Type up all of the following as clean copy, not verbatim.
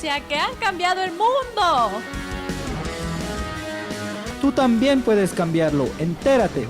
ciencia que han cambiado el mundo. Tú también puedes cambiarlo, entérate.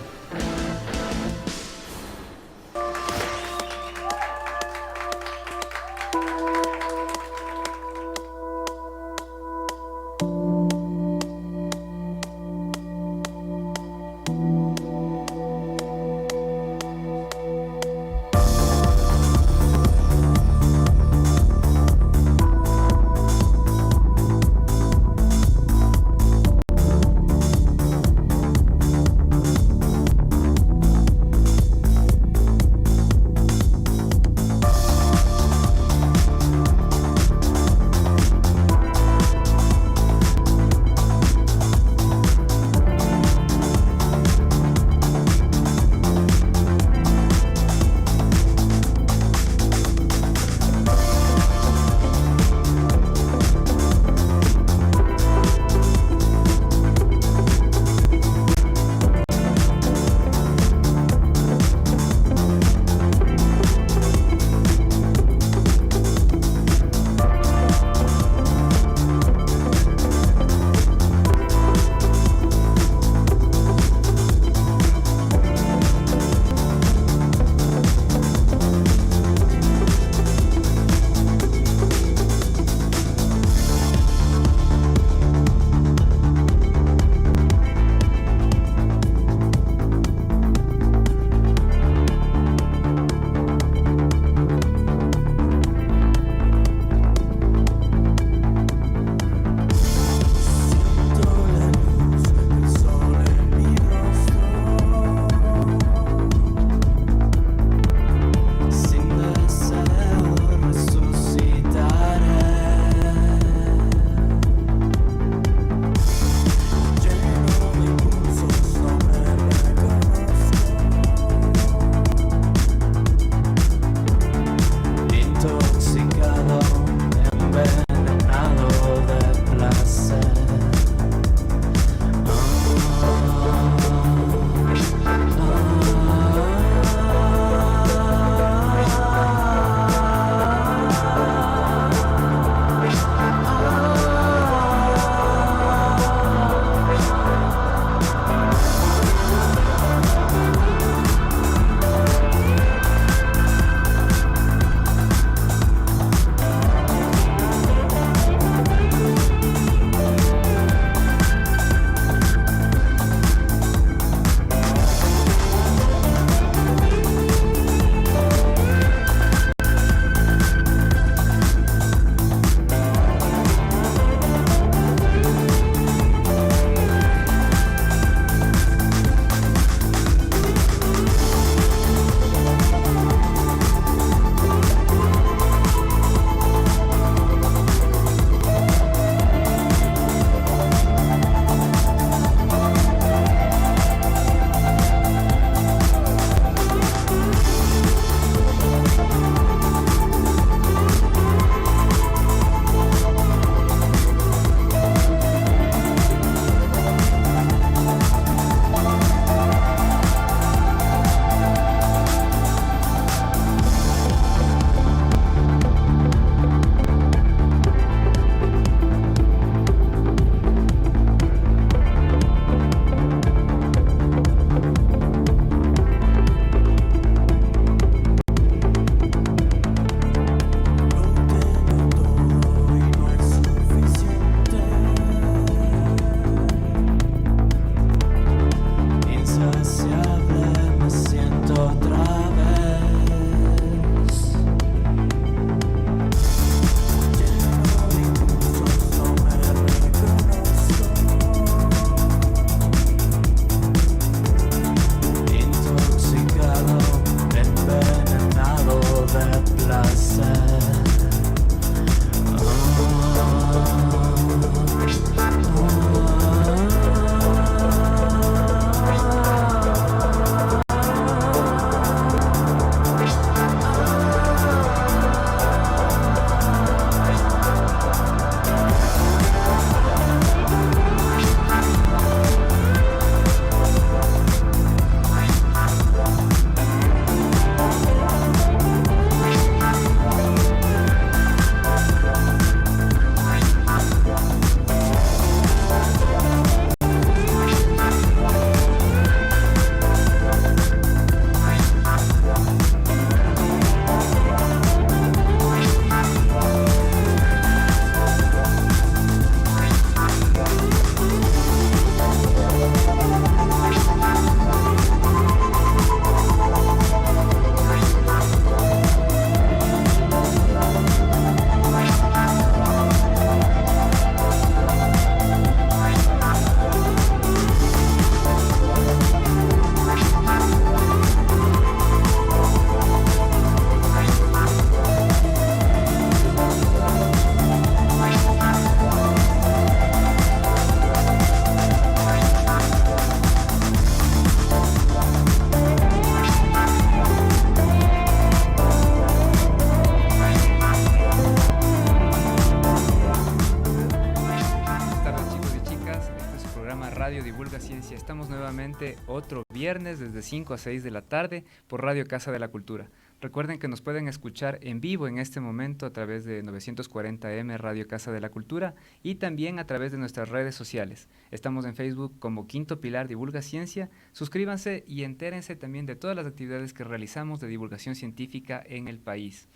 Radio Divulga Ciencia. Estamos nuevamente otro viernes desde 5 a 6 de la tarde por Radio Casa de la Cultura. Recuerden que nos pueden escuchar en vivo en este momento a través de 940M Radio Casa de la Cultura y también a través de nuestras redes sociales. Estamos en Facebook como Quinto Pilar Divulga Ciencia. Suscríbanse y entérense también de todas las actividades que realizamos de divulgación científica en el país.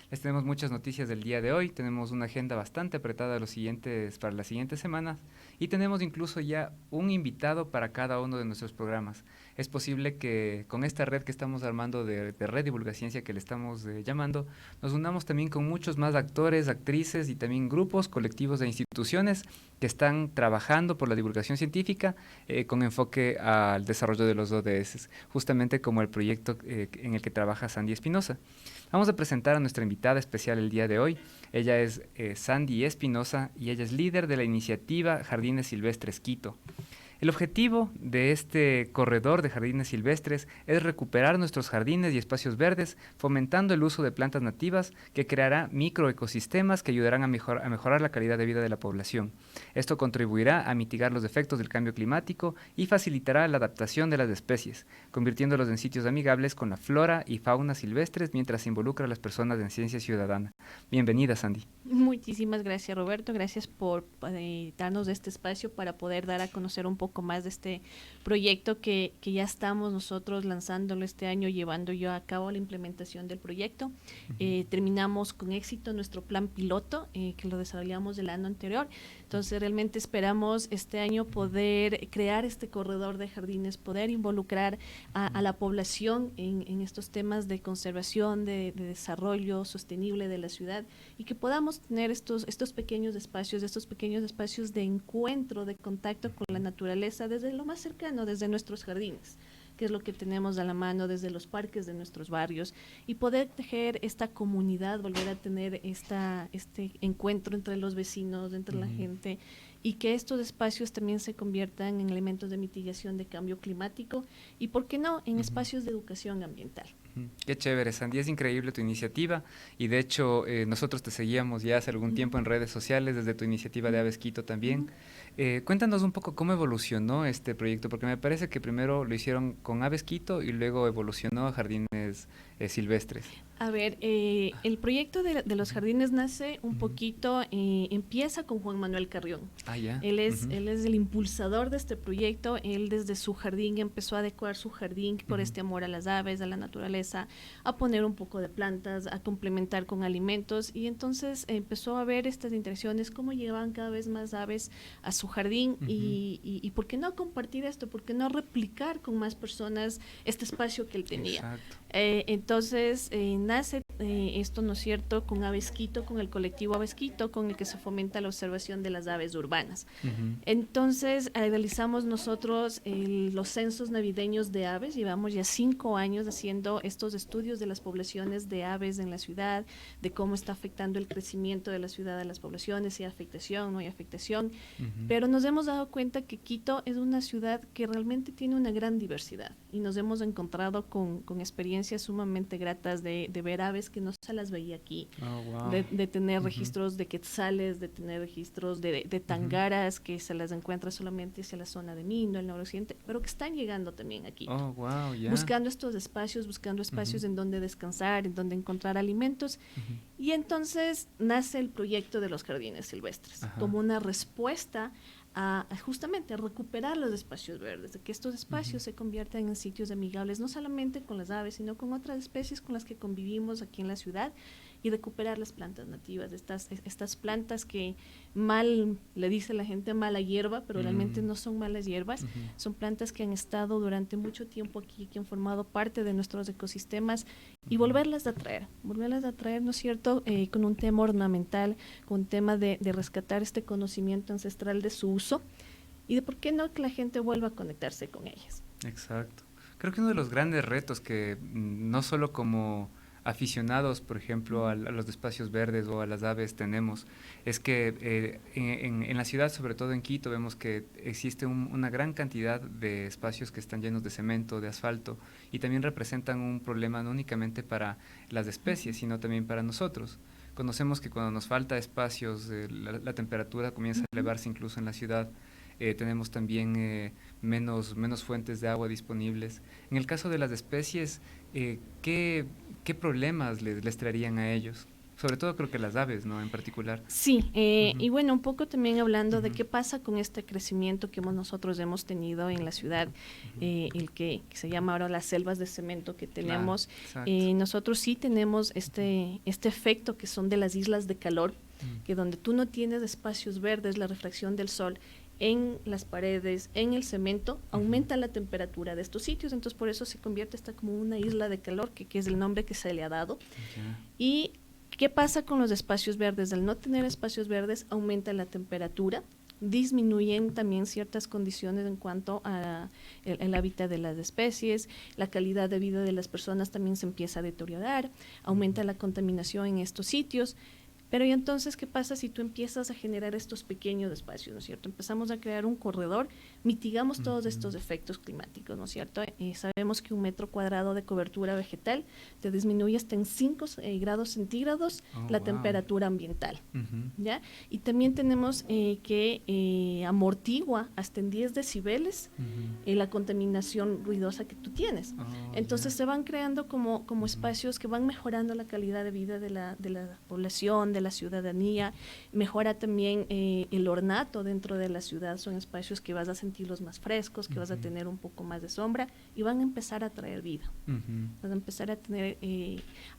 Les tenemos muchas noticias del día de hoy, tenemos una agenda bastante apretada para las siguientes semanas y tenemos incluso ya un invitado para cada uno de nuestros programas. Es posible que con esta red que estamos armando de Red Divulga Ciencia que le estamos llamando, nos unamos también con muchos más actores, actrices y también grupos, colectivos e instituciones que están trabajando por la divulgación científica con enfoque al desarrollo de los ODS, justamente como el proyecto en el que trabaja Sandy Espinosa. Vamos a presentar a nuestra invitada especial el día de hoy. Ella es Sandy Espinosa y ella es líder de la iniciativa Jardines Silvestres Quito. El objetivo de este corredor de jardines silvestres es recuperar nuestros jardines y espacios verdes, fomentando el uso de plantas nativas que creará microecosistemas que ayudarán a mejorar la calidad de vida de la población. Esto contribuirá a mitigar los efectos del cambio climático y facilitará la adaptación de las especies, convirtiéndolos en sitios amigables con la flora y fauna silvestres mientras se involucra a las personas en ciencia ciudadana. Bienvenida, Sandy. Muchísimas gracias, Roberto. Gracias por darnos este espacio para poder dar a conocer un poco más de este proyecto que ya estamos nosotros lanzándolo este año, llevando yo a cabo la implementación del proyecto. Terminamos con éxito nuestro plan piloto que lo desarrollamos el año anterior. Entonces realmente esperamos este año poder crear este corredor de jardines, poder involucrar a la población en estos temas de conservación, de desarrollo sostenible de la ciudad y que podamos tener estos pequeños espacios de encuentro, de contacto con la naturaleza desde lo más cercano, desde nuestros jardines, que es lo que tenemos a la mano, desde los parques de nuestros barrios, y poder tejer esta comunidad, volver a tener este encuentro entre los vecinos, entre la gente, y que estos espacios también se conviertan en elementos de mitigación de cambio climático y, ¿por qué no?, en espacios de educación ambiental. Qué chévere, Sandy, es increíble tu iniciativa y de hecho nosotros te seguíamos ya hace algún tiempo en redes sociales desde tu iniciativa de Aves Quito también. Cuéntanos un poco cómo evolucionó este proyecto, porque me parece que primero lo hicieron con Aves Quito y luego evolucionó a Jardines Silvestres. A ver, el proyecto de los jardines nace un poquito, empieza con Juan Manuel Carrión. Ya. Él es el impulsador de este proyecto. Él desde su jardín empezó a adecuar su jardín por este amor a las aves, a la naturaleza, a poner un poco de plantas, a complementar con alimentos, y entonces empezó a ver estas interacciones, cómo llegaban cada vez más aves a su jardín y ¿por qué no compartir esto? ¿Por qué no replicar con más personas este espacio que él tenía? Exacto. Entonces nace esto, ¿no es cierto?, con Aves Quito, con el colectivo Aves Quito, con el que se fomenta la observación de las aves urbanas. Entonces realizamos nosotros los censos navideños de aves. Llevamos ya 5 años haciendo estos estudios de las poblaciones de aves en la ciudad, de cómo está afectando el crecimiento de la ciudad a las poblaciones, si hay afectación, no hay afectación, pero nos hemos dado cuenta que Quito es una ciudad que realmente tiene una gran diversidad y nos hemos encontrado con experiencias sumamente gratas de ver aves que no se las veía aquí, de tener registros de quetzales, de tener registros de tangaras que se las encuentra solamente hacia la zona de Mindo, el noroccidente, pero que están llegando también aquí, buscando estos espacios, buscando espacios en donde descansar, en donde encontrar alimentos, y entonces nace el proyecto de los jardines silvestres como una respuesta justamente a recuperar los espacios verdes, de que estos espacios se conviertan en sitios amigables no solamente con las aves, sino con otras especies con las que convivimos aquí en la ciudad, y recuperar las plantas nativas, estas plantas que mal le dice la gente mala hierba, pero realmente no son malas hierbas, son plantas que han estado durante mucho tiempo aquí, que han formado parte de nuestros ecosistemas, y volverlas a traer, ¿no es cierto?, con un tema ornamental, con un tema de rescatar este conocimiento ancestral de su uso, y de por qué no que la gente vuelva a conectarse con ellas. Exacto. Creo que uno de los grandes retos que no solo como aficionados, por ejemplo, a los espacios verdes o a las aves tenemos, es que en la ciudad, sobre todo en Quito, vemos que existe una gran cantidad de espacios que están llenos de cemento, de asfalto, y también representan un problema no únicamente para las especies, sino también para nosotros. Conocemos que cuando nos falta espacios, la temperatura comienza a elevarse incluso en la ciudad. tenemos también menos fuentes de agua disponibles. En el caso de las especies, ¿qué problemas les traerían a ellos? Sobre todo creo que las aves, ¿no? En particular. Sí, Ujú. y bueno, un poco también hablando de Ujú. qué pasa con este crecimiento que nosotros hemos tenido en la ciudad, el que se llama ahora las selvas de cemento que Claro, tenemos. exacto. Nosotros sí tenemos este efecto que son de las islas de calor, que donde tú no tienes espacios verdes, la refracción del sol en las paredes, en el cemento, aumenta la temperatura de estos sitios, entonces por eso se convierte esta como una isla de calor, que es el nombre que se le ha dado. Ya. Y ¿qué pasa con los espacios verdes? Al no tener espacios verdes, aumenta la temperatura, disminuyen también ciertas condiciones en cuanto a el hábitat de las especies, la calidad de vida de las personas también se empieza a deteriorar, aumenta la contaminación en estos sitios. Pero y entonces, ¿qué pasa si tú empiezas a generar estos pequeños espacios, ¿no es cierto? Empezamos a crear un corredor, mitigamos todos estos efectos climáticos, ¿no es cierto? Sabemos que 1 metro cuadrado de cobertura vegetal te disminuye hasta en 5 grados centígrados la Wow. temperatura ambiental, ¿ya? Y también tenemos que amortigua hasta en 10 decibeles la contaminación ruidosa que tú tienes. Entonces se van creando como espacios que van mejorando la calidad de vida de la población, de la ciudadanía, mejora también el ornato dentro de la ciudad, son espacios que vas a sentirlos más frescos, que vas a tener un poco más de sombra y van a empezar a traer vida. Vas a empezar a tener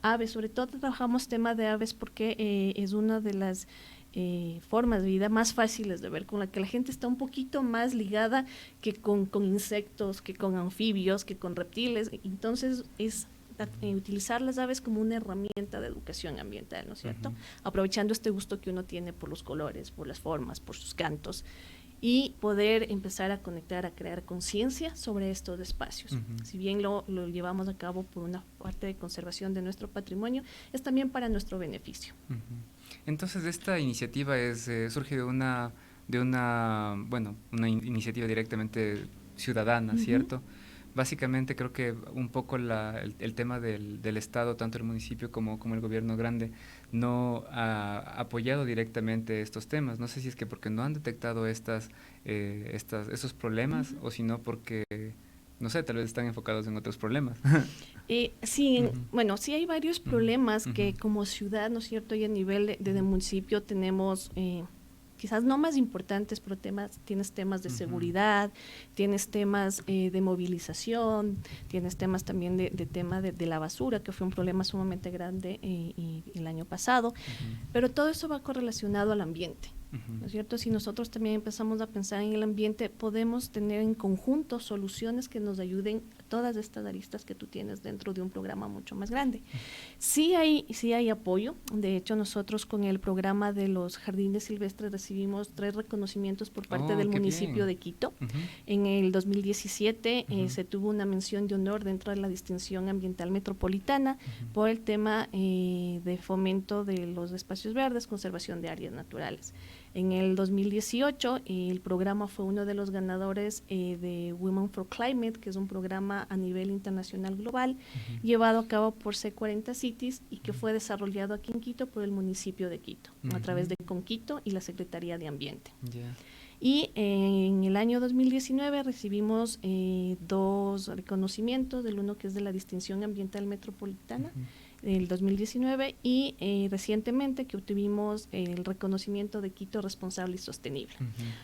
aves, sobre todo trabajamos tema de aves porque es una de las formas de vida más fáciles de ver, con la que la gente está un poquito más ligada que con insectos, que con anfibios, que con reptiles, entonces es utilizar las aves como una herramienta de educación ambiental, ¿no es cierto? Aprovechando este gusto que uno tiene por los colores, por las formas, por sus cantos, y poder empezar a conectar, a crear conciencia sobre estos espacios. Si bien lo llevamos a cabo por una parte de conservación de nuestro patrimonio, es también para nuestro beneficio. Entonces esta iniciativa surge de una iniciativa directamente ciudadana, ¿cierto? Básicamente creo que un poco el tema del Estado, tanto el municipio como el gobierno grande, no ha apoyado directamente estos temas. No sé si es que porque no han detectado esos problemas o si no porque, no sé, tal vez están enfocados en otros problemas. Sí, bueno, sí hay varios problemas que como ciudad, ¿no es cierto? Y a nivel de municipio tenemos quizás no más importantes, pero tienes temas de seguridad, tienes temas de movilización, tienes temas también de tema de la basura, que fue un problema sumamente grande el año pasado, pero todo eso va correlacionado al ambiente. ¿No es cierto? Si nosotros también empezamos a pensar en el ambiente, podemos tener en conjunto soluciones que nos ayuden a todas estas aristas que tú tienes dentro de un programa mucho más grande. Sí hay apoyo. De hecho, nosotros con el programa de los jardines silvestres recibimos 3 reconocimientos por parte del municipio de Quito. En el 2017 se tuvo una mención de honor dentro de la distinción ambiental metropolitana por el tema de fomento de los espacios verdes, conservación de áreas naturales. En el 2018 el programa fue uno de los ganadores de Women for Climate, que es un programa a nivel internacional global, llevado a cabo por C40 Cities y que fue desarrollado aquí en Quito por el municipio de Quito, a través de Conquito y la Secretaría de Ambiente. Y en el año 2019 recibimos 2 reconocimientos, del uno que es de la distinción ambiental metropolitana, el 2019 y recientemente que obtuvimos el reconocimiento de Quito responsable y sostenible.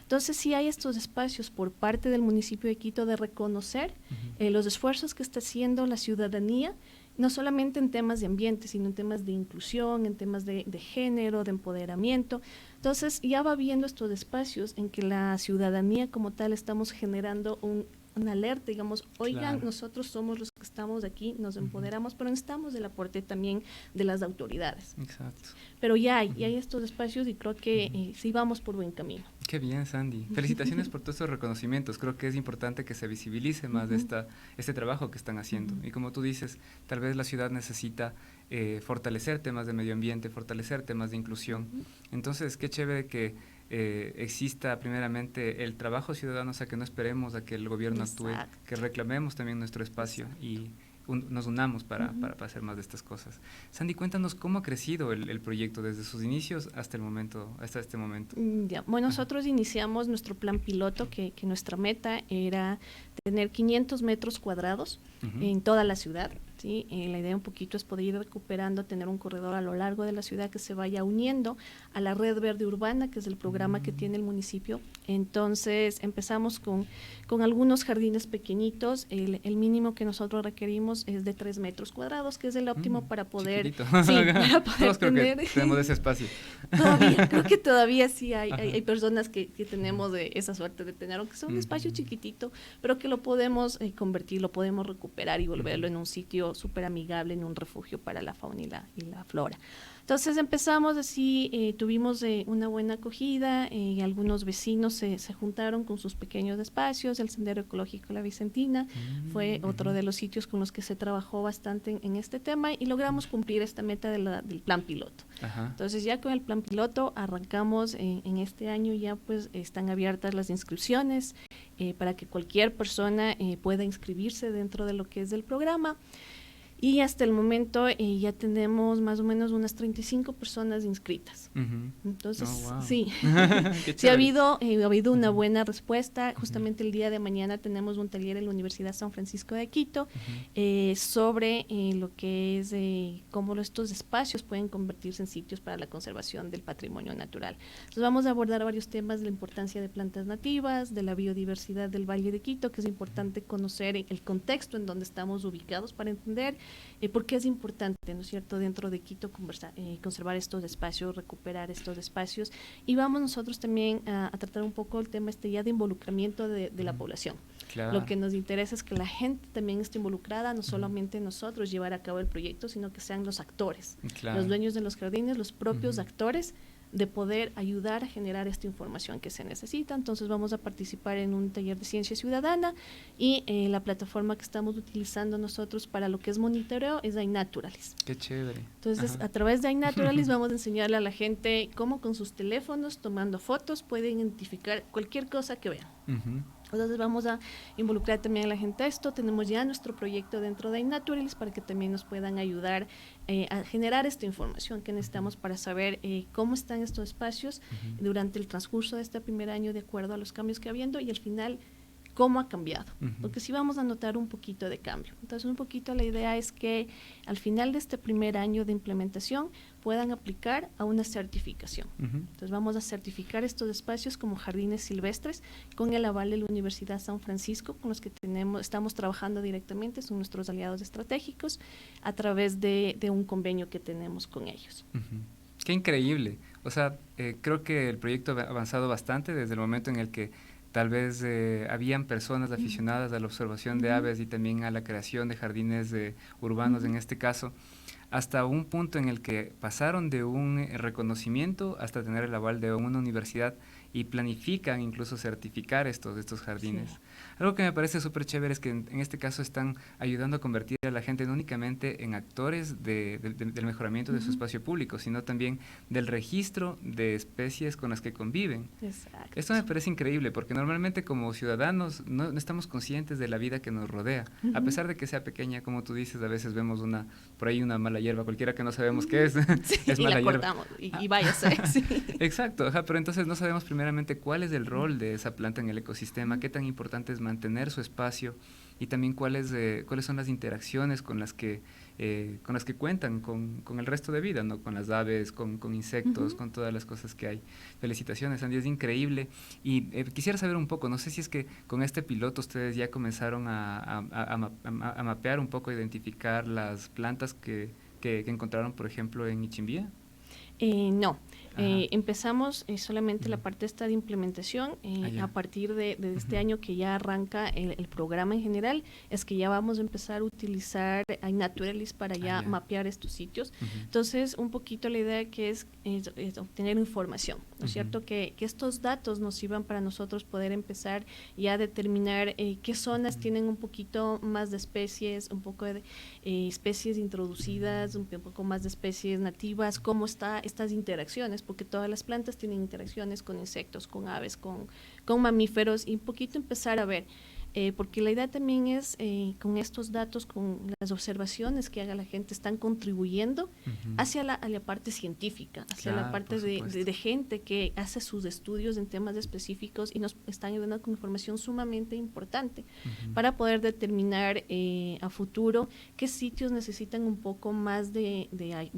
Entonces sí hay estos espacios por parte del municipio de Quito de reconocer los esfuerzos que está haciendo la ciudadanía, no solamente en temas de ambiente, sino en temas de inclusión, en temas de género, de empoderamiento. Entonces ya va viendo estos espacios en que la ciudadanía como tal estamos generando una alerta, digamos, oigan, nosotros somos los que estamos aquí, nos empoderamos, pero necesitamos el aporte también de las autoridades. Exacto. Pero ya hay estos espacios y creo que sí vamos por buen camino. Qué bien, Sandy. Felicitaciones por todos estos reconocimientos. Creo que es importante que se visibilice más este trabajo que están haciendo. Y como tú dices, tal vez la ciudad necesita fortalecer temas de medio ambiente, fortalecer temas de inclusión. Entonces, qué chévere que exista primeramente el trabajo ciudadano, o sea, que no esperemos a que el gobierno actúe, que reclamemos también nuestro espacio y nos unamos para hacer más de estas cosas. Sandy, cuéntanos cómo ha crecido el proyecto desde sus inicios hasta este momento. Ya. Bueno, nosotros iniciamos nuestro plan piloto, que nuestra meta era tener 500 metros cuadrados en toda la ciudad. ¿Sí? La idea un poquito es poder ir recuperando, tener un corredor a lo largo de la ciudad que se vaya uniendo a la red verde urbana, que es el programa que tiene el municipio. Entonces empezamos con algunos jardines pequeñitos. El mínimo que nosotros requerimos es de 3 metros cuadrados, que es el óptimo para poder, para poder Todos tener. Creo que tenemos ese espacio. Creo que todavía sí hay personas que tenemos esa suerte de tener, aunque sea un espacio chiquitito, pero que lo podemos convertir, lo podemos recuperar y volverlo en un sitio súper amigable, en un refugio para la fauna y la flora. Entonces empezamos así, tuvimos una buena acogida, algunos vecinos se juntaron con sus pequeños espacios. El Sendero Ecológico La Vicentina fue otro de los sitios con los que se trabajó bastante en este tema y logramos cumplir esta meta del plan piloto. Ajá. Entonces ya con el plan piloto arrancamos en este año, ya pues están abiertas las inscripciones para que cualquier persona pueda inscribirse dentro de lo que es el programa. Y hasta el momento ya tenemos más o menos unas 35 personas inscritas. Entonces, sí, sí ha habido una buena respuesta. Justamente el día de mañana tenemos un taller en la Universidad San Francisco de Quito sobre lo que es cómo estos espacios pueden convertirse en sitios para la conservación del patrimonio natural. Entonces vamos a abordar varios temas de la importancia de plantas nativas, de la biodiversidad del Valle de Quito, que es importante conocer el contexto en donde estamos ubicados para entender por qué es importante, ¿no es cierto?, dentro de Quito conservar estos espacios, recuperar estos espacios. Y vamos nosotros también a tratar un poco el tema ya de involucramiento de la población. Claro. Lo que nos interesa es que la gente también esté involucrada, no solamente nosotros llevar a cabo el proyecto, sino que sean los actores, los dueños de los jardines, los propios actores, de poder ayudar a generar esta información que se necesita. Entonces vamos a participar en un taller de ciencia ciudadana y la plataforma que estamos utilizando nosotros para lo que es monitoreo es iNaturalis. Qué chévere. Entonces a través de iNaturalis vamos a enseñarle a la gente cómo con sus teléfonos, tomando fotos, pueden identificar cualquier cosa que vean. Entonces vamos a involucrar también a la gente a esto. Tenemos ya nuestro proyecto dentro de iNaturalis para que también nos puedan ayudar a generar esta información que necesitamos para saber cómo están estos espacios durante el transcurso de este primer año de acuerdo a los cambios que habiendo y al final cómo ha cambiado, porque sí vamos a notar un poquito de cambio. Entonces un poquito la idea es que al final de este primer año de implementación puedan aplicar a una certificación. Entonces vamos a certificar estos espacios como jardines silvestres con el aval de la Universidad San Francisco, con los que estamos trabajando directamente, son nuestros aliados estratégicos, a través de un convenio que tenemos con ellos. Qué increíble. O sea, creo que el proyecto ha avanzado bastante desde el momento en el que tal vez habían personas aficionadas a la observación de aves y también a la creación de jardines urbanos en este caso, hasta un punto en el que pasaron de un reconocimiento hasta tener el aval de una universidad y planifican incluso certificar estos jardines. Sí. Algo que me parece súper chévere es que en este caso están ayudando a convertir a la gente no únicamente en actores del mejoramiento de su espacio público, sino también del registro de especies con las que conviven. Exacto. Esto me parece increíble porque normalmente como ciudadanos no estamos conscientes de la vida que nos rodea. A pesar de que sea pequeña, como tú dices, a veces vemos por ahí una mala hierba, cualquiera que no sabemos qué es. Sí, es mala y la cortamos y váyase. Sí. Exacto, pero entonces no sabemos primeramente cuál es el rol de esa planta en el ecosistema, qué tan importante es mantener su espacio y también cuáles son las interacciones con las que cuentan con el resto de vida, ¿no? Con las aves, con insectos, con todas las cosas que hay. Felicitaciones, Andy, es increíble. Y quisiera saber un poco, no sé si es que con este piloto ustedes ya comenzaron a mapear un poco, identificar las plantas que encontraron, por ejemplo, en Ichimbía. No. Empezamos solamente la parte esta de implementación a partir de este año que ya arranca el programa en general, es que ya vamos a empezar a utilizar iNaturalis para ya mapear estos sitios. Entonces un poquito la idea que es obtener información, ¿no es cierto? Que estos datos nos sirvan para nosotros poder empezar ya a determinar qué zonas tienen un poquito más de especies, un poco de especies introducidas, un poco más de especies nativas, cómo están estas interacciones, porque todas las plantas tienen interacciones con insectos, con aves, con mamíferos, y un poquito empezar a ver porque la idea también es, con estos datos, con las observaciones que haga la gente, están contribuyendo hacia la parte científica, hacia la parte de gente que hace sus estudios en temas específicos y nos están ayudando con información sumamente importante para poder determinar a futuro qué sitios necesitan un poco más de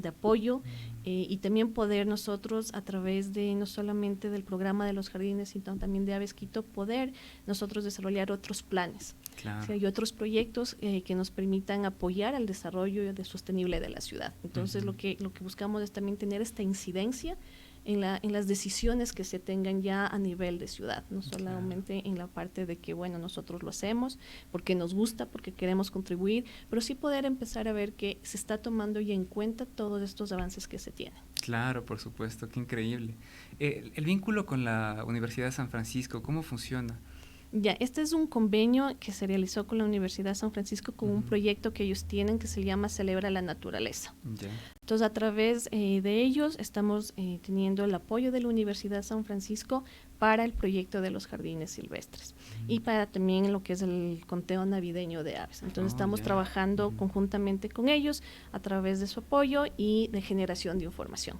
apoyo, y también poder nosotros, a través de no solamente del programa de los jardines, sino también de Aves Quito, poder nosotros desarrollar otros planes. Claro. O sea, y otros proyectos que nos permitan apoyar al desarrollo sostenible de la ciudad. Entonces, lo que buscamos es también tener esta incidencia en las decisiones que se tengan ya a nivel de ciudad, no solamente en la parte de que, bueno, nosotros lo hacemos porque nos gusta, porque queremos contribuir, pero sí poder empezar a ver que se está tomando ya en cuenta todos estos avances que se tienen. Claro, por supuesto, qué increíble. El vínculo con la Universidad de San Francisco, ¿cómo funciona? Ya, este es un convenio que se realizó con la Universidad de San Francisco con un proyecto que ellos tienen que se llama Celebra la Naturaleza. Entonces, a través de ellos estamos teniendo el apoyo de la Universidad de San Francisco para el proyecto de los jardines silvestres y para también lo que es el conteo navideño de aves. Entonces, estamos trabajando conjuntamente con ellos a través de su apoyo y de generación de información.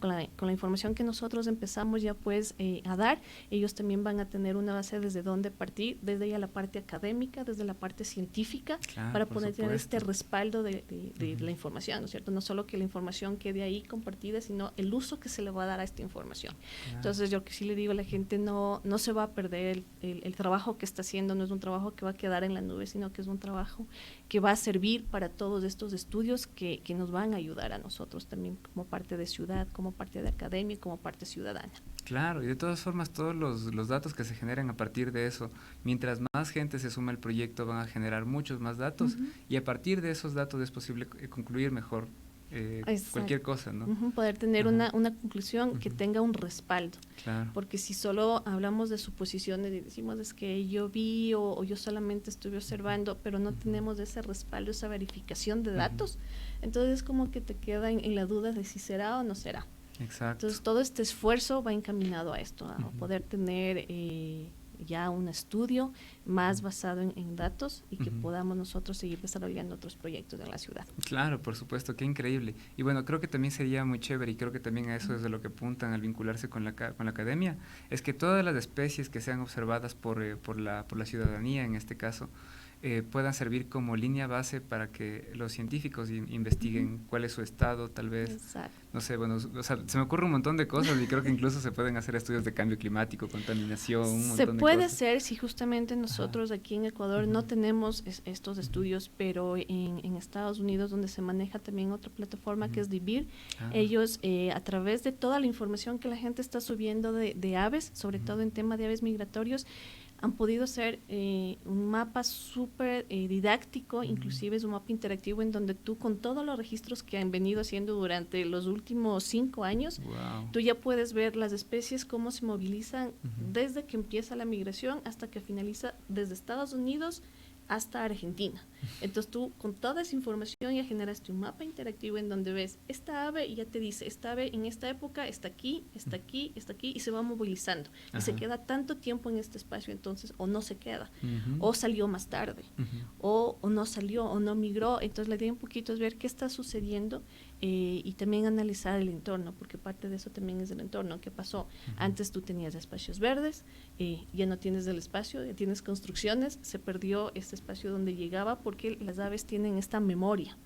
Con la información que nosotros empezamos ya pues a dar, ellos también van a tener una base desde donde partir, desde ya la parte académica, desde la parte científica, para poder tener este respaldo de la información, ¿no es cierto? No solo que la información quede ahí compartida, sino el uso que se le va a dar a esta información. Entonces, yo que sí le digo a la gente, no se va a perder el trabajo que está haciendo, no es un trabajo que va a quedar en la nube, sino que es un trabajo que va a servir para todos estos estudios que nos van a ayudar a nosotros también como parte de ciudad, como parte de academia, como parte ciudadana. Claro, y de todas formas todos los datos que se generan a partir de eso, mientras más gente se suma al proyecto van a generar muchos más datos y a partir de esos datos es posible concluir mejor cualquier cosa, ¿no? Poder tener una conclusión que tenga un respaldo. Claro. Porque si solo hablamos de suposiciones y decimos es que yo vi o yo solamente estuve observando, pero no tenemos ese respaldo, esa verificación de datos, entonces es como que te queda en la duda de si será o no será. Exacto. Entonces todo este esfuerzo va encaminado a esto, a poder tener ya un estudio más basado en datos y que podamos nosotros seguir desarrollando otros proyectos en la ciudad. Claro, por supuesto, qué increíble. Y bueno, creo que también sería muy chévere y creo que también a eso es de lo que apuntan al vincularse con la academia, es que todas las especies que sean observadas por la ciudadanía en este caso, puedan servir como línea base para que los científicos investiguen cuál es su estado, tal vez. Exacto. No sé, bueno, o sea, se me ocurre un montón de cosas y creo que incluso se pueden hacer estudios de cambio climático, contaminación, un montón de cosas. Se puede hacer si justamente nosotros aquí en Ecuador no tenemos estos estudios, pero en Estados Unidos, donde se maneja también otra plataforma que es DBIR, ellos a través de toda la información que la gente está subiendo de aves, sobre todo en tema de aves migratorios, han podido hacer un mapa súper didáctico, inclusive es un mapa interactivo en donde tú con todos los registros que han venido haciendo durante los últimos 5 años, tú ya puedes ver las especies, cómo se movilizan desde que empieza la migración hasta que finaliza desde Estados Unidos hasta Argentina. Entonces tú con toda esa información ya generaste un mapa interactivo en donde ves esta ave y ya te dice, esta ave en esta época está aquí, está aquí, está aquí y se va movilizando. Y se queda tanto tiempo en este espacio, entonces o no se queda, o salió más tarde, o no salió, o no migró. Entonces la idea un poquito es ver qué está sucediendo y también analizar el entorno, porque parte de eso también es el entorno. ¿Qué pasó? Antes tú tenías espacios verdes, ya no tienes el espacio, ya tienes construcciones, se perdió este espacio donde llegaba porque las aves tienen esta memoria,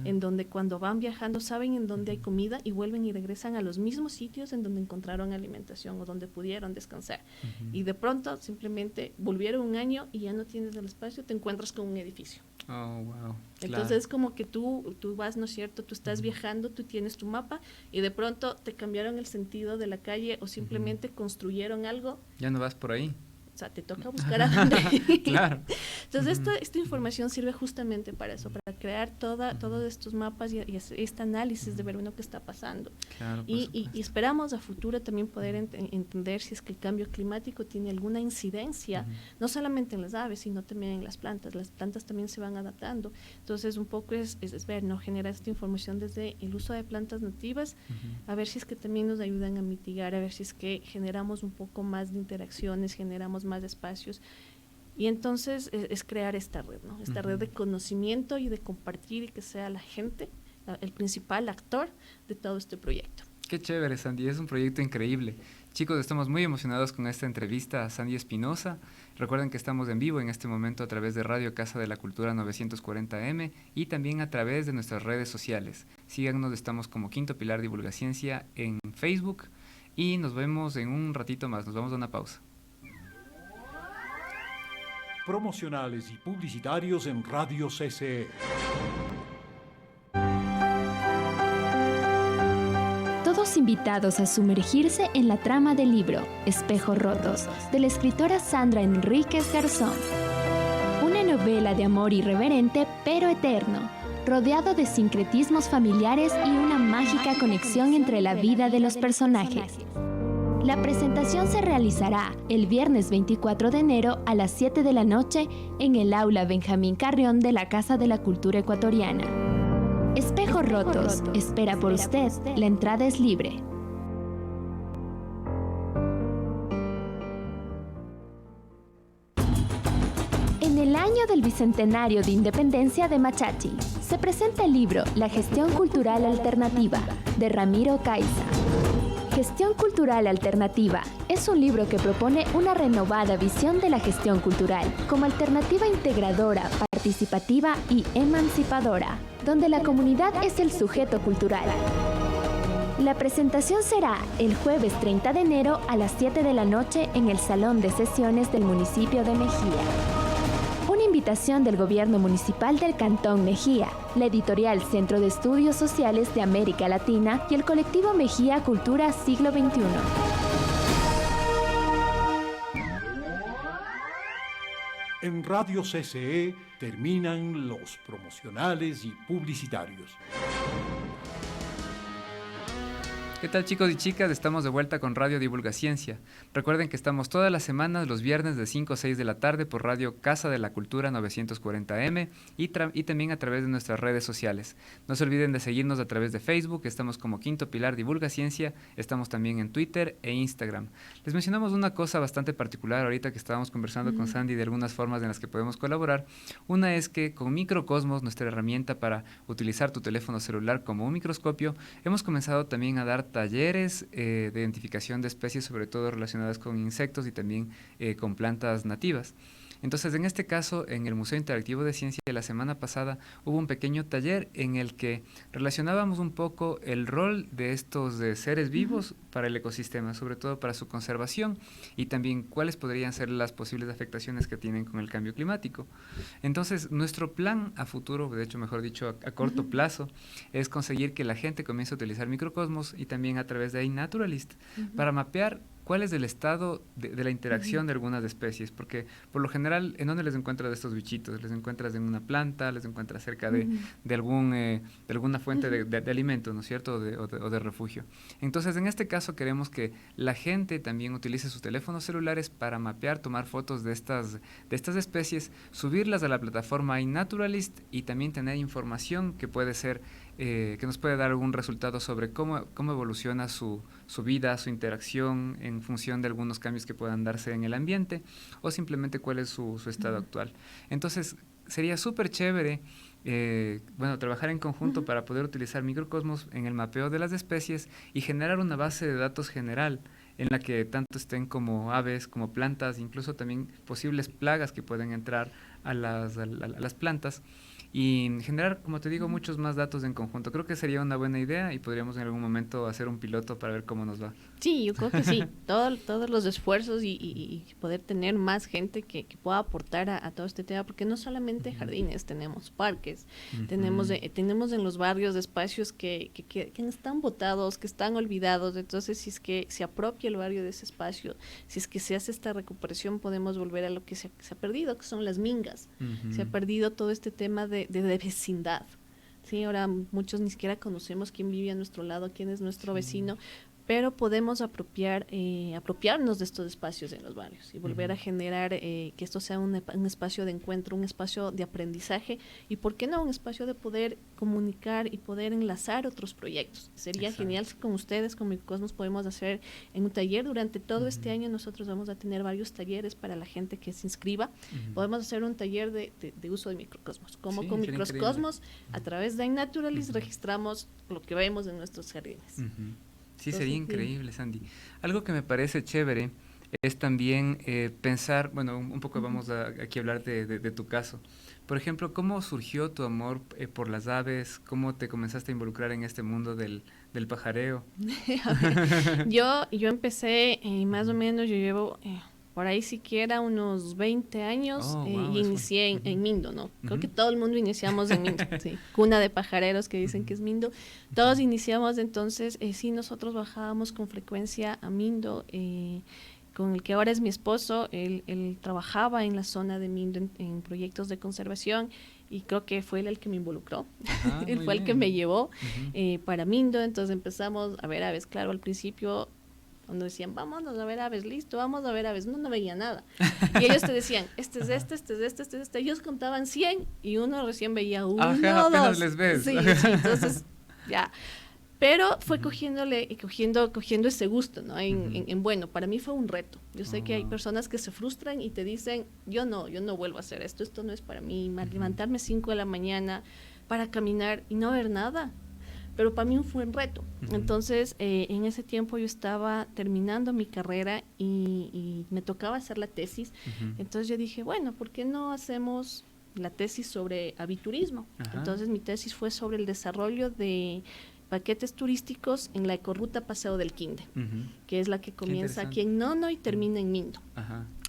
en donde cuando van viajando saben en dónde hay comida y vuelven y regresan a los mismos sitios en donde encontraron alimentación o donde pudieron descansar. Y de pronto simplemente volvieron un año y ya no tienes el espacio, te encuentras con un edificio. Oh, wow. Entonces es como que tú vas, ¿no es cierto? Tú estás viajando, tú tienes tu mapa y de pronto te cambiaron el sentido de la calle o simplemente construyeron algo. Ya no vas por ahí. O sea, te toca buscar a dónde ir. Claro. Entonces, esta información sirve justamente para eso, para crear todos estos mapas y este análisis de ver uno qué está pasando. Claro, y esperamos a futuro también poder entender si es que el cambio climático tiene alguna incidencia, no solamente en las aves, sino también en las plantas. Las plantas también se van adaptando. Entonces, un poco es ver, ¿no? Generar esta información desde el uso de plantas nativas, a ver si es que también nos ayudan a mitigar, a ver si es que generamos un poco más de interacciones, generamos más espacios Y entonces es crear esta red, ¿no? Esta red de conocimiento y de compartir y que sea la gente el principal actor de todo este proyecto. Qué chévere, Sandy, es un proyecto increíble. Chicos, estamos muy emocionados con esta entrevista a Sandy Espinosa. Recuerden que estamos en vivo en este momento a través de Radio Casa de la Cultura 940M y también a través de nuestras redes sociales. Síganos, estamos como Quinto Pilar Divulgaciencia en Facebook y nos vemos en un ratito más. Nos vamos a una pausa. Promocionales y publicitarios en Radio CCE. Todos invitados a sumergirse en la trama del libro Espejos Rotos, de la escritora Sandra Enríquez Garzón. Una novela de amor irreverente pero eterno, rodeado de sincretismos familiares y una mágica conexión entre la vida de los personajes. La presentación se realizará el viernes 24 de enero a las 7 de la noche en el aula Benjamín Carrión de la Casa de la Cultura Ecuatoriana. Espejos Rotos, espera por usted, la entrada es libre. En el año del Bicentenario de Independencia de Machachi, se presenta el libro La Gestión Cultural Alternativa, de Ramiro Caiza. Gestión Cultural Alternativa es un libro que propone una renovada visión de la gestión cultural como alternativa integradora, participativa y emancipadora, donde la comunidad es el sujeto cultural. La presentación será el jueves 30 de enero a las 7 de la noche en el Salón de Sesiones del municipio de Mejía. Una invitación del Gobierno Municipal del Cantón Mejía, la editorial Centro de Estudios Sociales de América Latina y el colectivo Mejía Cultura Siglo XXI. En Radio CCE terminan los promocionales y publicitarios. ¿Qué tal, chicos y chicas? Estamos de vuelta con Radio Divulgaciencia. Recuerden que estamos todas las semanas, los viernes de 5 a 6 de la tarde por Radio Casa de la Cultura 940M y también a través de nuestras redes sociales. No se olviden de seguirnos a través de Facebook, estamos como Quinto Pilar Divulgaciencia, estamos también en Twitter e Instagram. Les mencionamos una cosa bastante particular ahorita que estábamos conversando con Sandy de algunas formas en las que podemos colaborar. Una es que con Microcosmos, nuestra herramienta para utilizar tu teléfono celular como un microscopio, hemos comenzado también a dar talleres de identificación de especies, sobre todo relacionadas con insectos y también con plantas nativas. Entonces, en este caso, en el Museo Interactivo de Ciencia, la semana pasada hubo un pequeño taller en el que relacionábamos un poco el rol de estos seres vivos para el ecosistema, sobre todo para su conservación y también cuáles podrían ser las posibles afectaciones que tienen con el cambio climático. Entonces, nuestro plan a futuro, de hecho, mejor dicho, a corto plazo, es conseguir que la gente comience a utilizar Microcosmos y también a través de iNaturalist para mapear cuál es el estado de la interacción de algunas especies, porque por lo general, ¿en dónde les encuentras de estos bichitos? Les encuentras en una planta, les encuentras cerca de alguna fuente de alimento, ¿no es cierto?, o de refugio. Entonces, en este caso queremos que la gente también utilice sus teléfonos celulares para mapear, tomar fotos de estas especies, subirlas a la plataforma iNaturalist y también tener información que puede ser que nos puede dar algún resultado sobre cómo evoluciona su vida, su interacción en función de algunos cambios que puedan darse en el ambiente o simplemente cuál es su estado actual. Entonces, sería súper chévere trabajar en conjunto para poder utilizar Microcosmos en el mapeo de las especies y generar una base de datos general en la que tanto estén como aves, como plantas, incluso también posibles plagas que pueden entrar a las plantas y generar, como te digo, muchos más datos en conjunto. Creo que sería una buena idea y podríamos en algún momento hacer un piloto para ver cómo nos va. Sí, yo creo que sí. Todos los esfuerzos y poder tener más gente que pueda aportar a todo este tema, porque no solamente jardines, tenemos parques, tenemos en los barrios espacios que están botados, que están olvidados. Entonces, si es que se apropia el barrio de ese espacio, si es que se hace esta recuperación, podemos volver a lo que se ha perdido, que son las mingas. Se ha perdido todo este tema de vecindad. Sí, ahora muchos ni siquiera conocemos quién vive a nuestro lado, quién es nuestro vecino, pero podemos apropiarnos de estos espacios en los barrios y volver a generar que esto sea un espacio de encuentro, un espacio de aprendizaje y, ¿por qué no?, un espacio de poder comunicar y poder enlazar otros proyectos. Sería genial si con ustedes, con Microcosmos, podemos hacer en un taller. Durante todo este año nosotros vamos a tener varios talleres para la gente que se inscriba. Podemos hacer un taller de uso de microcosmos. Como con Microcosmos, a través de iNaturalis registramos lo que vemos en nuestros jardines. Sí, sería increíble, Sandy. Algo que me parece chévere es también pensar, bueno, un poco vamos aquí a hablar de tu caso. Por ejemplo, ¿cómo surgió tu amor por las aves? ¿Cómo te comenzaste a involucrar en este mundo del pajareo? Yo empecé más o menos, yo llevo por ahí siquiera unos 20 años y inicié en Mindo, ¿no? Creo que todo el mundo iniciamos en Mindo, sí. Cuna de pajareros que dicen que es Mindo. Todos iniciamos, entonces, sí, nosotros bajábamos con frecuencia a Mindo, con el que ahora es mi esposo. Él trabajaba en la zona de Mindo en proyectos de conservación y creo que fue él el que me involucró. Él fue el que me llevó para Mindo, entonces empezamos a ver aves. Claro, al principio cuando decían, vámonos a ver aves, listo, vamos a ver aves, no veía nada. Y ellos te decían, este es este. Ellos contaban 100 y uno recién veía uno, apenas dos. Les ves. Sí, entonces, ya. Pero fue cogiendo ese gusto, ¿no? En bueno, para mí fue un reto. Yo sé que hay personas que se frustran y te dicen, yo no vuelvo a hacer esto no es para mí. Levantarme 5 de la mañana para caminar y no ver nada. Pero para mí fue un reto. Entonces, en ese tiempo yo estaba terminando mi carrera y me tocaba hacer la tesis. Entonces yo dije, bueno, ¿por qué no hacemos la tesis sobre aviturismo? Entonces mi tesis fue sobre el desarrollo de paquetes turísticos en la ecorruta Paseo del Quinde, que es la que comienza aquí en Nono y termina en Mindo.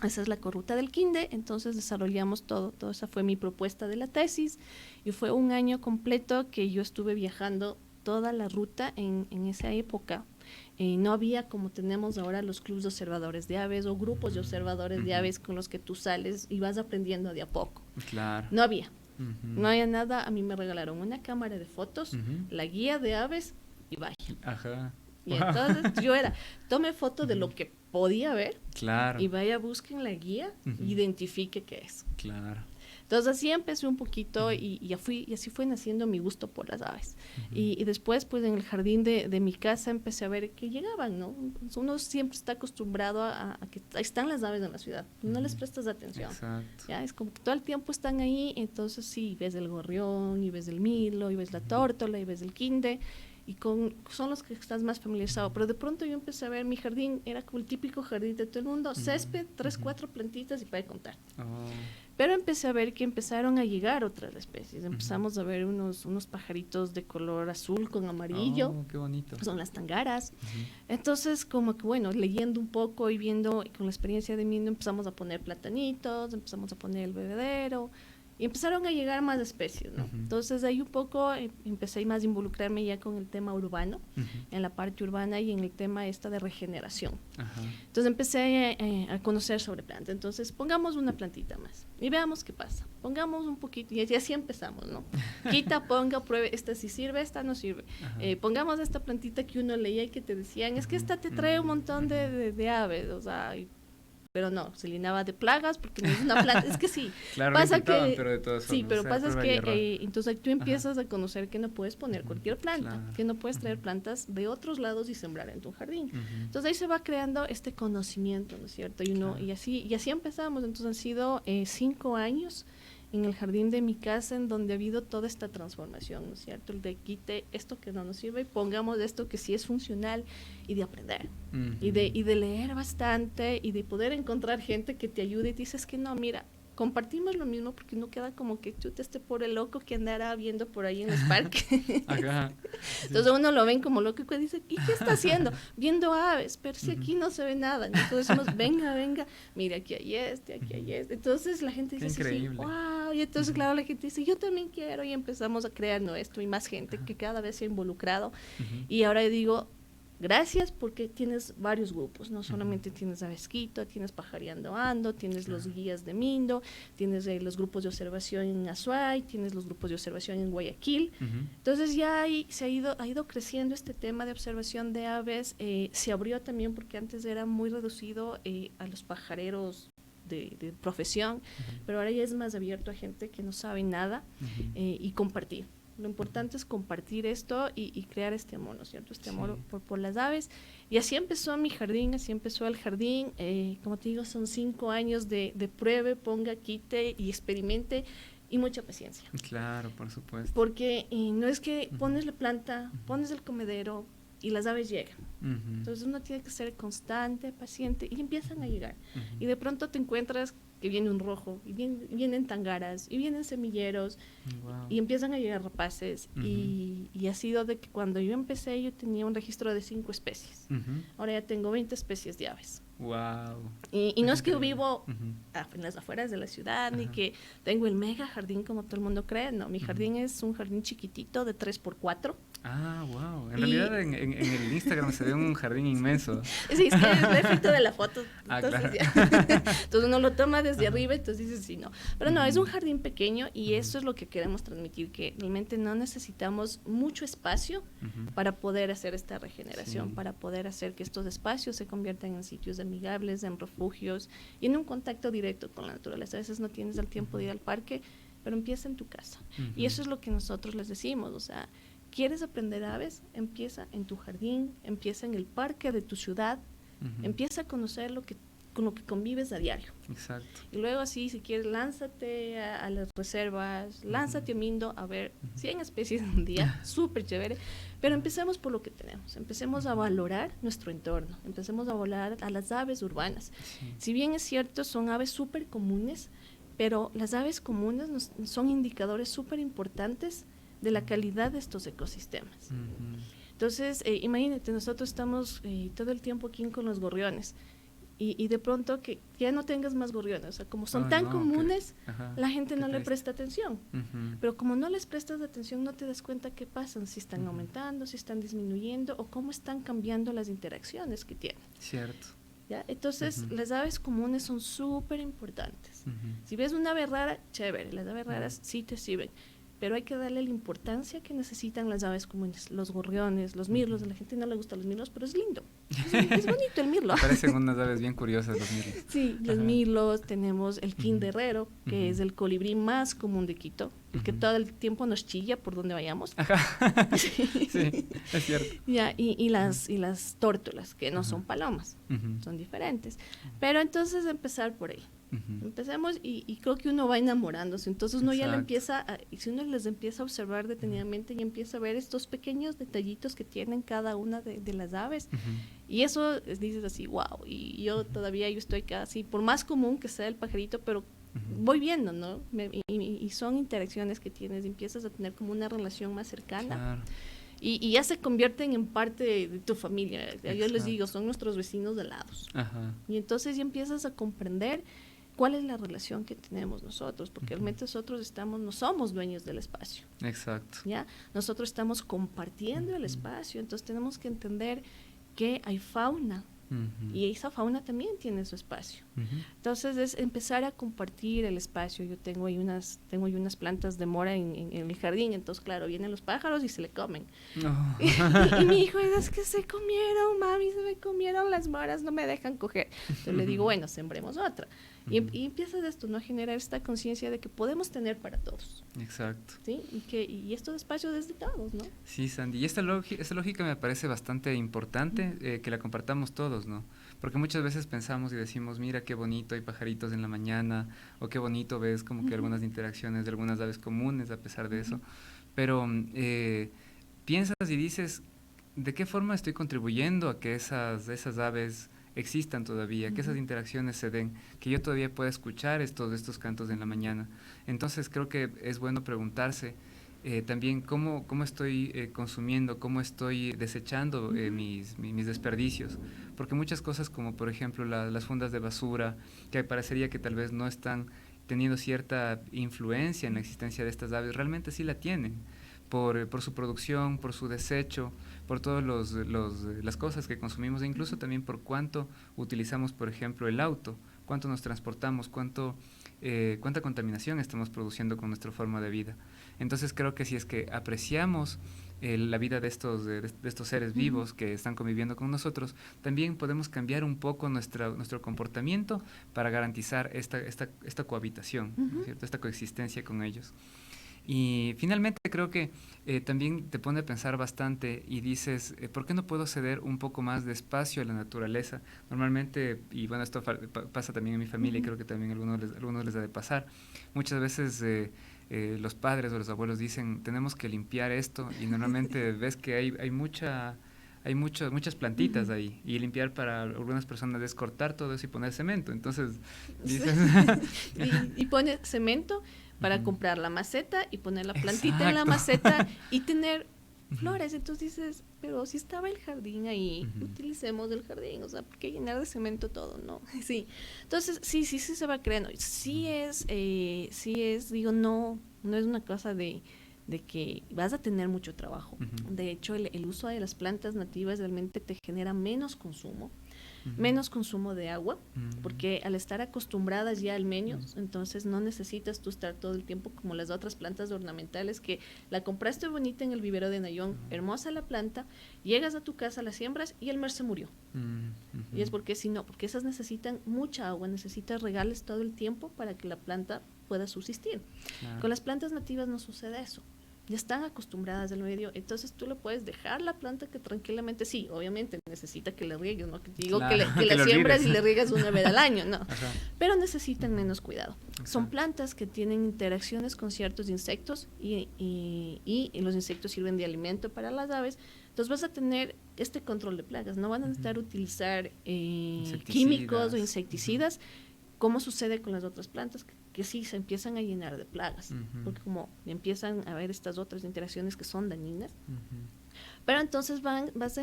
Esa es la ecorruta del Quinde. Entonces desarrollamos todo. Esa fue mi propuesta de la tesis y fue un año completo que yo estuve viajando toda la ruta en esa época. No había, como tenemos ahora, los clubes de observadores de aves o grupos de observadores de aves con los que tú sales y vas aprendiendo de a poco. Claro. No había nada. A mí me regalaron una cámara de fotos, la guía de aves y vaya. Y entonces yo tome foto de lo que podía ver, y vaya, busquen la guía, identifique qué es. Claro. Entonces así empecé un poquito y así fue naciendo mi gusto por las aves. Y después, pues en el jardín de mi casa empecé a ver que llegaban, ¿no? Uno siempre está acostumbrado a que ahí están las aves en la ciudad, no les prestas atención. Exacto. Ya es como que todo el tiempo están ahí, entonces sí, ves el gorrión, y ves el milo, y ves la tórtola, y ves el quinde, y son los que estás más familiarizado. Pero de pronto yo empecé a ver mi jardín, era como el típico jardín de todo el mundo, césped, 3, 4 plantitas y para de contar. Pero empecé a ver que empezaron a llegar otras especies. Empezamos a ver unos pajaritos de color azul con amarillo. Qué bonito. Son las tangaras. Entonces, como que bueno, leyendo un poco y viendo, con la experiencia de Mindo, empezamos a poner platanitos, empezamos a poner el bebedero, y empezaron a llegar más especies, ¿no? Entonces ahí un poco empecé más a involucrarme ya con el tema urbano, en la parte urbana y en el tema de regeneración. Entonces empecé a conocer sobre plantas. Entonces pongamos una plantita más y veamos qué pasa. Pongamos un poquito y así empezamos, ¿no? Quita, ponga, pruebe, esta sí sirve, esta no sirve. Pongamos esta plantita que uno leía y que te decían, es que esta te trae un montón de aves, o sea, pero no, se llenaba de plagas porque no es una planta, es que sí, claro, pasa que pero de todas sí, formas, pero pasa es que entonces tú empiezas Ajá. a conocer que no puedes poner cualquier planta, Claro. que no puedes traer plantas de otros lados y sembrar en tu jardín. Entonces ahí se va creando este conocimiento, ¿no es cierto? Y uno, Claro. y así empezamos. Entonces han sido 5 años en el jardín de mi casa en donde ha habido toda esta transformación, ¿no es cierto? El de quite esto que no nos sirve y pongamos esto que sí es funcional, y de aprender, y de leer bastante, y de poder encontrar gente que te ayude y dices que no, mira, compartimos lo mismo, porque no queda como que tú te estés por el loco que andará viendo por ahí en los parques. Ajá. Sí. Entonces uno lo ven como loco y dice, ¿y qué está haciendo? Viendo aves, pero si aquí no se ve nada. Entonces decimos, venga, mira, aquí hay este. Entonces la gente dice, increíble. sí, wow. Y entonces, claro, la gente dice, yo también quiero, y empezamos a crear esto, y más gente que cada vez se ha involucrado. Y ahora digo, gracias porque tienes varios grupos, no solamente tienes Avesquito, tienes Pajareando Ando, tienes los guías de Mindo, tienes los grupos de observación en Azuay, tienes los grupos de observación en Guayaquil. Entonces ya se ha ido creciendo este tema de observación de aves, se abrió también porque antes era muy reducido a los pajareros de profesión, pero ahora ya es más abierto a gente que no sabe nada y compartir. Lo importante es compartir esto y crear este amor, ¿no es cierto? Este amor por las aves. Y así empezó mi jardín, así empezó el jardín. Como te digo, son 5 años de pruebe, ponga, quite y experimente y mucha paciencia. Claro, por supuesto. Porque no es que pones la planta, pones el comedero y las aves llegan. Entonces uno tiene que ser constante, paciente y empiezan a llegar. Y de pronto te encuentras que viene un rojo, y vienen tangaras, y vienen semilleros, y empiezan a llegar rapaces, y ha sido de que cuando yo empecé yo tenía un registro de 5 especies, ahora ya tengo 20 especies de aves. Wow. Y no es que yo vivo en las afueras de la ciudad, ni que tengo el mega jardín como todo el mundo cree, no, mi jardín es un jardín chiquitito de 3x4. Ah, wow. En realidad en el Instagram se ve un jardín inmenso. Sí, es que es el efecto de la foto. Entonces, claro. Entonces uno lo toma desde arriba, entonces dices sí, no. Pero no, es un jardín pequeño y eso es lo que queremos transmitir, que realmente no necesitamos mucho espacio para poder hacer esta regeneración, para poder hacer que estos espacios se conviertan en sitios amigables, en refugios y en un contacto directo con la naturaleza. A veces no tienes el tiempo de ir al parque, pero empieza en tu casa. Y eso es lo que nosotros les decimos, o sea, ¿quieres aprender aves? Empieza en tu jardín, empieza en el parque de tu ciudad, empieza a conocer con lo que convives a diario. Exacto. Y luego así, si quieres, lánzate a las reservas, lánzate a Mindo a ver 100 especies en un día, súper chévere, pero empecemos por lo que tenemos, empecemos a valorar nuestro entorno, empecemos a valorar a las aves urbanas. Si bien es cierto, son aves súper comunes, pero las aves comunes son indicadores súper importantes de la calidad de estos ecosistemas. Entonces, imagínate, nosotros estamos todo el tiempo aquí con los gorriones y de pronto que ya no tengas más gorriones, o sea, como son tan comunes, la gente no le presta atención, pero como no les prestas atención no te das cuenta qué pasan, si están aumentando, si están disminuyendo o cómo están cambiando las interacciones que tienen. Cierto. ¿Ya? Entonces, las aves comunes son súper importantes. Si ves una ave rara, chévere, las aves raras sí te sirven, pero hay que darle la importancia que necesitan las aves comunes, los gorriones, los mirlos. A la gente no le gustan los mirlos, pero es lindo, es bonito el mirlo. Parecen unas aves bien curiosas los mirlos. Sí, los mirlos, tenemos el quinderrero, que es el colibrí más común de Quito, el que todo el tiempo nos chilla por donde vayamos. Sí, es cierto. Ya, y las tórtolas, que no son palomas, son diferentes. Pero entonces empezar por ahí. Empecemos y creo que uno va enamorándose, entonces uno ya le empieza y si uno les empieza a observar detenidamente y empieza a ver estos pequeños detallitos que tienen cada una de las aves y eso dices así, wow, y yo todavía yo estoy casi, por más común que sea el pajarito, pero voy viendo, ¿no? Y son interacciones que tienes y empiezas a tener como una relación más cercana. Claro. Y ya se convierten en parte de tu familia. Yo les digo, son nuestros vecinos de lados. Y entonces ya empiezas a comprender cuál es la relación que tenemos nosotros, porque realmente nosotros no somos dueños del espacio. Exacto. ¿Ya? Nosotros estamos compartiendo el espacio, entonces tenemos que entender que hay fauna, y esa fauna también tiene su espacio. Entonces es empezar a compartir el espacio. Yo tengo ahí unas plantas de mora en el jardín, entonces claro, vienen los pájaros y se le comen. Y mi hijo, es que se comieron, mami, se me comieron las moras, no me dejan coger. Entonces le digo, bueno, sembremos otra. Y empieza de esto, ¿no? A generar esta conciencia de que podemos tener para todos. Exacto. ¿Sí? Y estos espacios es de todos, ¿no? Sí, Sandy. Y esta lógica me parece bastante importante que la compartamos todos, ¿no? Porque muchas veces pensamos y decimos, mira qué bonito, hay pajaritos en la mañana, o qué bonito ves como que algunas interacciones de algunas aves comunes a pesar de eso. Pero piensas y dices, ¿de qué forma estoy contribuyendo a que esas aves existan todavía, que esas interacciones se den, que yo todavía pueda escuchar estos cantos en la mañana? Entonces creo que es bueno preguntarse también cómo estoy consumiendo, cómo estoy desechando mis desperdicios, porque muchas cosas como por ejemplo las fundas de basura, que parecería que tal vez no están teniendo cierta influencia en la existencia de estas aves, realmente sí la tienen, por su producción, por su desecho, por todas las cosas que consumimos, e incluso también por cuánto utilizamos, por ejemplo, el auto, cuánto nos transportamos, cuánta contaminación estamos produciendo con nuestra forma de vida. Entonces creo que si es que apreciamos la vida de estos seres vivos que están conviviendo con nosotros, también podemos cambiar un poco nuestro comportamiento para garantizar esta cohabitación, ¿no es cierto? Esta coexistencia con ellos. Y finalmente creo que también te pone a pensar bastante y dices, ¿por qué no puedo ceder un poco más de espacio a la naturaleza? Normalmente, y bueno, esto pasa también en mi familia y creo que también a algunos les ha de pasar, muchas veces los padres o los abuelos dicen, tenemos que limpiar esto, y normalmente ves que hay muchas plantitas ahí, y limpiar para algunas personas es cortar todo eso y poner cemento. Entonces dices y pones cemento para comprar la maceta y poner la plantita en la maceta y tener flores. Entonces dices, pero si estaba el jardín ahí, utilicemos el jardín, o sea, ¿por qué llenar de cemento todo? No, sí. Entonces, sí se va creando. Sí es, digo, no es una cosa de que vas a tener mucho trabajo. De hecho, el uso de las plantas nativas realmente te genera menos consumo de agua, porque al estar acostumbradas ya al menos, entonces no necesitas tú estar todo el tiempo como las otras plantas ornamentales que la compraste bonita en el vivero de Nayón, hermosa la planta, llegas a tu casa, la siembras y el mes se murió. Y es porque esas necesitan mucha agua, necesitas regales todo el tiempo para que la planta pueda subsistir. Claro. Con las plantas nativas no sucede eso. Ya están acostumbradas al medio, entonces tú le puedes dejar la planta que tranquilamente, sí, obviamente necesita que le riegues, no que digo claro, que la siembras y le riegas una vez al año, no, pero necesitan menos cuidado. Son plantas que tienen interacciones con ciertos insectos y los insectos sirven de alimento para las aves, entonces vas a tener este control de plagas, no van a necesitar utilizar químicos o insecticidas, como sucede con las otras plantas que sí se empiezan a llenar de plagas, porque como empiezan a haber estas otras interacciones que son dañinas, pero entonces vas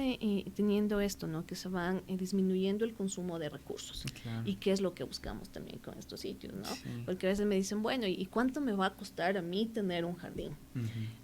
teniendo esto, ¿no? Que se van disminuyendo el consumo de recursos, y qué es lo que buscamos también con estos sitios, ¿no? Porque a veces me dicen, bueno, ¿y cuánto me va a costar a mí tener un jardín?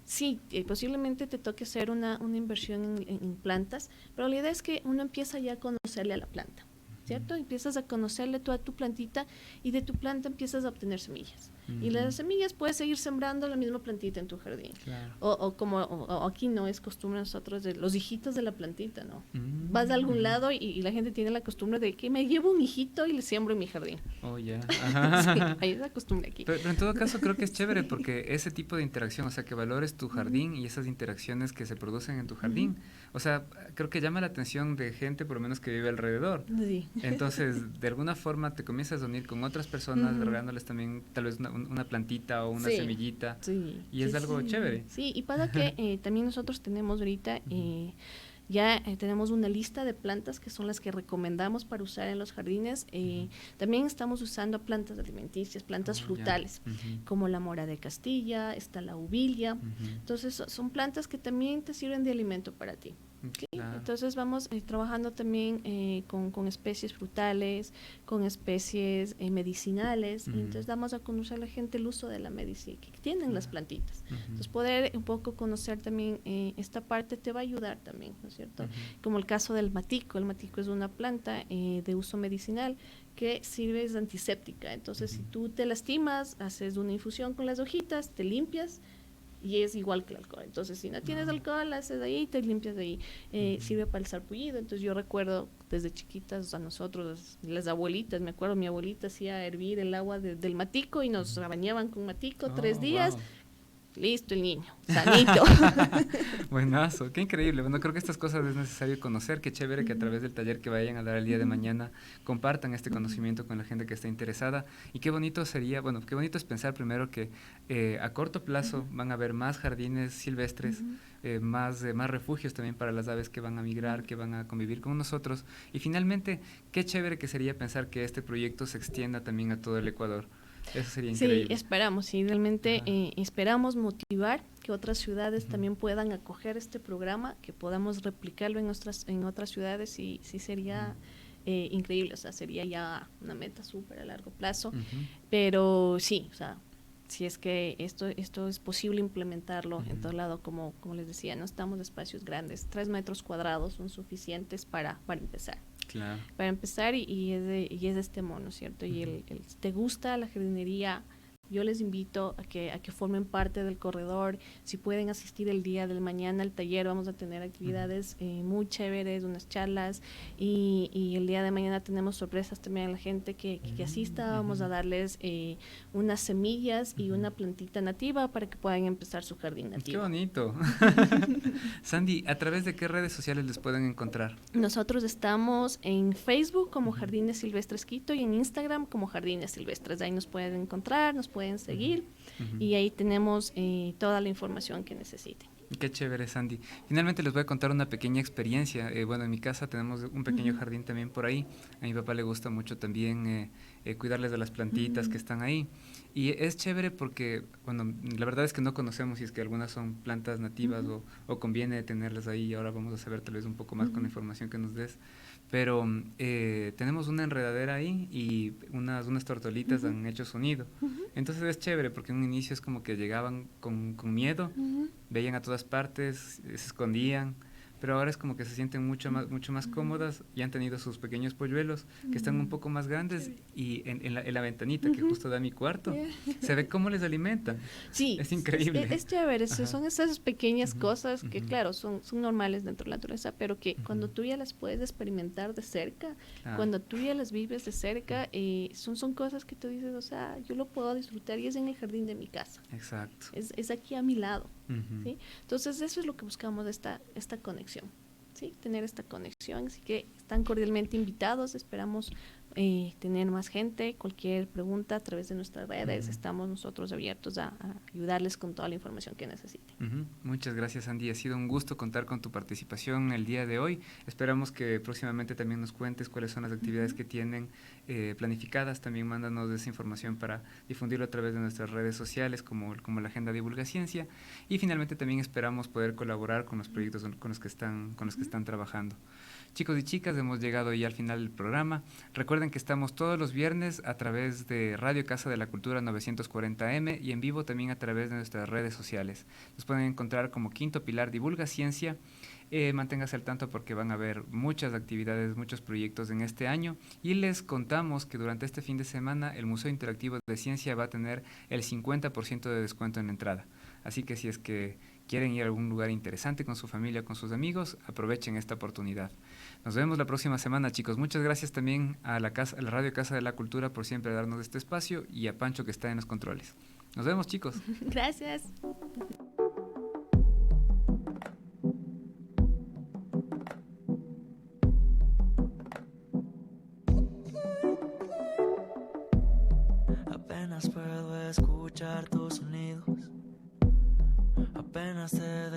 Sí, posiblemente te toque hacer una inversión en plantas, pero la idea es que uno empieza ya a conocerle a la planta, ¿cierto? Empiezas a conocerle toda tu plantita y de tu planta empiezas a obtener semillas. Y las semillas puedes seguir sembrando la misma plantita en tu jardín. Claro. O aquí no es costumbre nosotros de los hijitos de la plantita, ¿no? Vas a algún lado y la gente tiene la costumbre de que me llevo un hijito y le siembro en mi jardín. Oh, ya. Sí, hay esa costumbre aquí. Pero en todo caso creo que es chévere porque ese tipo de interacción, o sea, que valores tu jardín y esas interacciones que se producen en tu jardín, o sea, creo que llama la atención de gente por lo menos que vive alrededor. Sí. Entonces, de alguna forma te comienzas a unir con otras personas, regándoles también tal vez una plantita o una semillita, y es algo chévere. Sí, y pasa que también nosotros tenemos ahorita, ya tenemos una lista de plantas que son las que recomendamos para usar en los jardines. También estamos usando plantas alimenticias, plantas frutales, como la mora de Castilla, está la uvilla. Entonces, son plantas que también te sirven de alimento para ti. ¿Sí? Claro. Entonces vamos trabajando también con especies frutales, con especies medicinales, y entonces damos a conocer a la gente el uso de la medicina que tienen las plantitas. Entonces poder un poco conocer también esta parte te va a ayudar también, ¿no es cierto? Como el caso del matico. El matico es una planta de uso medicinal que sirve de antiséptica. Entonces si tú te lastimas, haces una infusión con las hojitas, te limpias, y es igual que el alcohol. Entonces, si no tienes alcohol, haces de ahí, te limpias de ahí. Sirve para el sarpullido. Entonces, yo recuerdo desde chiquitas a nosotros, las abuelitas, me acuerdo, mi abuelita hacía hervir el agua del matico y nos bañaban con matico 3 días. Wow. Listo, el niño, sanito. Buenazo, qué increíble. Bueno, creo que estas cosas es necesario conocer. Qué chévere que a través del taller que vayan a dar el día de mañana compartan este conocimiento con la gente que está interesada. Y qué bonito sería, bueno, qué bonito es pensar primero que a corto plazo van a haber más jardines silvestres, más refugios también para las aves que van a migrar, que van a convivir con nosotros. Y finalmente, qué chévere que sería pensar que este proyecto se extienda también a todo el Ecuador. Eso sería increíble. Sí, esperamos, sí, realmente esperamos motivar que otras ciudades también puedan acoger este programa, que podamos replicarlo en otras ciudades, y sí sería increíble, o sea, sería ya una meta súper a largo plazo, pero sí, o sea, si es que esto es posible implementarlo en todo lado, como les decía, no estamos de espacios grandes, 3 metros cuadrados son suficientes para empezar. Claro. Para empezar, y es de este mono, ¿cierto? Y si te gusta la jardinería, yo les invito a que formen parte del corredor. Si pueden asistir el día del mañana al taller, vamos a tener actividades muy chéveres, unas charlas, y el día de mañana tenemos sorpresas también a la gente que asista. Vamos a darles unas semillas y una plantita nativa para que puedan empezar su jardín nativo. ¡Qué bonito! Sandy, ¿a través de qué redes sociales les pueden encontrar? Nosotros estamos en Facebook como Jardines Silvestres Quito y en Instagram como Jardines Silvestres. Ahí nos pueden encontrar, nos pueden seguir y ahí tenemos toda la información que necesiten. Qué chévere, Sandy. Finalmente les voy a contar una pequeña experiencia. Bueno, en mi casa tenemos un pequeño jardín también por ahí. A mi papá le gusta mucho también cuidarles de las plantitas que están ahí. Y es chévere porque, bueno, la verdad es que no conocemos si es que algunas son plantas nativas o conviene tenerlas ahí. Ahora vamos a saber tal vez un poco más con la información que nos des. Pero tenemos una enredadera ahí y unas tortolitas han hecho sonido. Entonces es chévere porque en un inicio es como que llegaban con miedo, veían a todas partes, se escondían, pero ahora es como que se sienten mucho más cómodas y han tenido sus pequeños polluelos que están un poco más grandes y en la ventanita que justo da mi cuarto se ve cómo les alimentan. Sí, es increíble. Es chévere, son esas pequeñas cosas que claro, son normales dentro de la naturaleza, pero que cuando tú ya las puedes experimentar de cerca, cuando tú ya las vives de cerca, son cosas que tú dices, o sea, yo lo puedo disfrutar y es en el jardín de mi casa. Exacto. Es aquí a mi lado. ¿Sí? Entonces eso es lo que buscamos, esta conexión, ¿sí? Tener esta conexión, así que están cordialmente invitados, esperamos tener más gente. Cualquier pregunta a través de nuestras redes, estamos nosotros abiertos a ayudarles con toda la información que necesiten. Muchas gracias, Andy, ha sido un gusto contar con tu participación el día de hoy. Esperamos que próximamente también nos cuentes cuáles son las actividades que tienen planificadas. También mándanos esa información para difundirlo a través de nuestras redes sociales como la Agenda Divulga Ciencia, y finalmente también esperamos poder colaborar con los proyectos con los que están trabajando. Chicos y chicas, hemos llegado ya al final del programa. Recuerden que estamos todos los viernes a través de Radio Casa de la Cultura 940M y en vivo también a través de nuestras redes sociales. Nos pueden encontrar como Quinto Pilar Divulga Ciencia. Manténgase al tanto porque van a haber muchas actividades, muchos proyectos en este año, y les contamos que durante este fin de semana el Museo Interactivo de Ciencia va a tener el 50% de descuento en la entrada. Así que si es que quieren ir a algún lugar interesante con su familia, con sus amigos, aprovechen esta oportunidad. Nos vemos la próxima semana, chicos. Muchas gracias también a la Radio Casa de la Cultura por siempre darnos este espacio, y a Pancho que está en los controles. Nos vemos, chicos. Gracias. Apenas puedo escuchar tus sonidos, apenas te